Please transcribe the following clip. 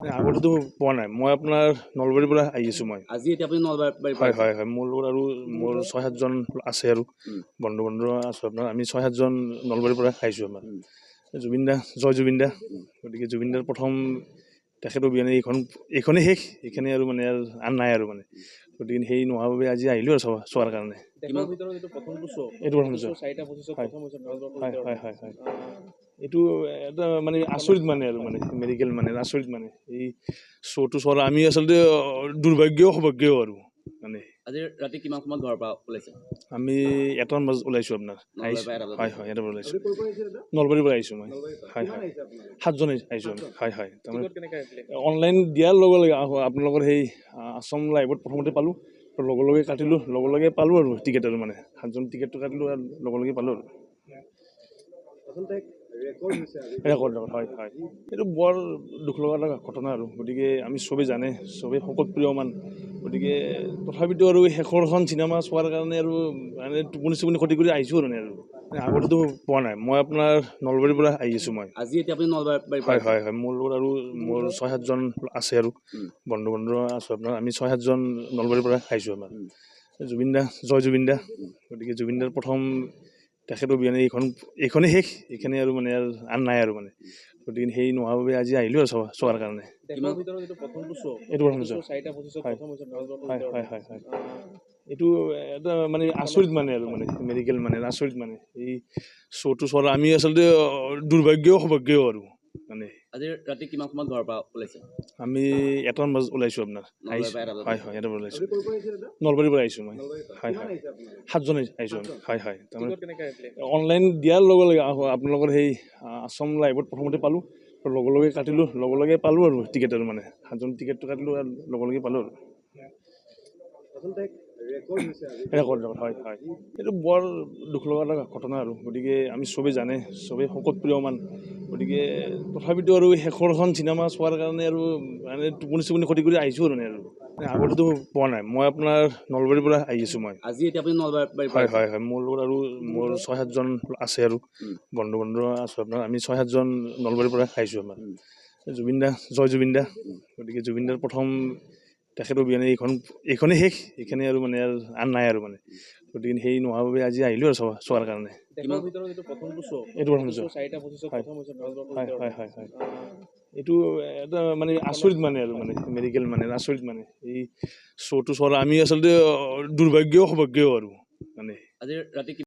আগতেতো পোৱা নাই মই আপোনাৰ নলবাৰীৰ পৰা আহি আছোঁ মই আজি এতিয়া আপুনি নলবাৰীৰ হয় হয় হয় মোৰ লগত আৰু মোৰ 6-7জন আছে আৰু বন্ধু আছোঁ আপোনাৰ আমি 6-7জন নলবাৰীৰ পৰা আহিছোঁ আমাৰ জুবিন দা জয় জুবিন দা গতিকে জুবিন দাৰ প্ৰথম তেখেতৰ অভিযানে এইখনেই শেষ এইখনেই আৰু মানে আৰু আন নাই আৰু মানে গতিকে সেই নোহোৱাৰ বাবে আজি আহিলোঁ আৰু চোৱাৰ কাৰণে এইটো প্ৰথম শ্ব' হয় হয় হয় হয় এইটো এটা মানে আচৰিত মানে আৰু মানে মেডিকেল মানে আচৰিত মানে এই শ্ব'টো চোৱাৰ আমি আচলতে দুৰ্ভাগ্যও সৌভাগ্যও আৰু মানে আজি ৰাতি কিমান সময়ত ঘৰৰ পৰা ওলাইছে আমি 1টামান বজাত ওলাইছোঁ আপোনাৰ আহিছোঁ হয় হয় 1টা বজাত ওলাইছোঁ নলবাৰীৰ পৰা আহিছোঁ মই হয় হয় 7জন আহিছোঁ আমি হয় হয় তাৰমানে অনলাইন দিয়াৰ লগে লগে আপোনালোকৰ সেই আছাম লাইভত প্ৰথমতে পালোঁ লগে লগে কাটিলোঁ লগে লগে পালোঁ আৰু টিকেট আৰু মানে 7জন টিকেটটো কাটিলোঁ আৰু লগে লগে পালোঁ আৰু ৰেকৰ্ড হয় হয় এইটো বৰ দুখ লগা এটা ঘটনা আৰু গতিকে আমি চবেই জানে চবেই শকত প্ৰিয়মান গতিকে তথাপিতো আৰু শেষৰখন চিনেমা চোৱাৰ কাৰণে আৰু মানে টোপনি ক্ষতি কৰি আহিছোঁ আৰু আগতেতো পোৱা নাই মই আপোনাৰ নলবাৰীৰ পৰা আহি আছোঁ মই আজি এতিয়া আপুনি নলবাৰীৰ হয় হয় হয় মোৰ লগত আৰু মোৰ 6-7জন আছে আৰু বন্ধু আছোঁ আপোনাৰ আমি 6-7জন নলবাৰীৰ পৰা আহিছোঁ আমাৰ জুবিন দা জয় জুবিন দা গতিকে জুবিন দাৰ প্ৰথম তেখেতৰ অভিযানে এইখনেই শেষ এইখনেই আৰু মানে আৰু আন নাই আৰু মানে গতিকে সেই নোহোৱাৰ বাবে আজি আহিলোঁ আৰু চোৱাৰ কাৰণে এইটো প্ৰথম শ্ব' হয় হয় হয় হয় এইটো এটা মানে আচৰিত মানে আৰু মানে মেডিকেল মানে আচৰিত মানে এই শ্ব'টো চোৱাৰ আমি আচলতে দুৰ্ভাগ্যও সৌভাগ্যও আৰু মানে আজি ৰাতি কিমান সময়ত ঘৰৰ পৰা ওলাইছে আমি 1টামান বজাত ওলাইছোঁ আপোনাৰ আহিছোঁ হয় হয় 1টা বজাত ওলাইছোঁ নলবাৰীৰ পৰা আহিছোঁ মই হয় হয় 7জন আহিছোঁ আমি হয় হয় তাৰমানে অনলাইন দিয়াৰ লগে লগে আপোনালোকৰ সেই আছাম লাইভত প্ৰথমতে পালোঁ লগে লগে কাটিলোঁ লগে লগে পালোঁ আৰু টিকেট আৰু মানে 7জন টিকেটটো কাটিলোঁ আৰু লগে লগে পালোঁ আৰু ৰেকৰ্ড হয় হয় এইটো বৰ দুখ লগা এটা ঘটনা আৰু গতিকে আমি চবেই জানে চবেই শকত প্ৰিয়মান গতিকে তথাপিতো আৰু শেষৰখন চিনেমা চোৱাৰ কাৰণে আৰু মানে টোপনি ক্ষতি কৰি আহিছোঁ আৰু আগতেতো পোৱা নাই মই আপোনাৰ নলবাৰীৰ পৰা আহি আছোঁ মই আজি এতিয়া আপুনি নলবাৰীৰ হয় হয় হয় মোৰ লগত আৰু মোৰ 6-7জন আছে আৰু বন্ধু আছোঁ আপোনাৰ আমি 6-7জন নলবাৰীৰ পৰা আহিছোঁ আমাৰ জুবিন দা জয় জুবিন দা গতিকে জুবিন দাৰ প্ৰথম তেখেতৰ অভিযানে এইখনেই শেষ এইখনেই আৰু মানে আৰু আন নাই আৰু মানে গতিকে সেই নোহোৱাৰ বাবে আজি আহিলোঁ আৰু চোৱাৰ কাৰণে এইটো প্ৰথম শ্ব' হয় হয় হয় হয় এইটো এটা মানে আচৰিত মানে আৰু মানে মেডিকেল মানে আচৰিত মানে এই শ্ব'টো চোৱাৰ আমি আচলতে দুৰ্ভাগ্যও সৌভাগ্যও আৰু মানে আজি ৰাতি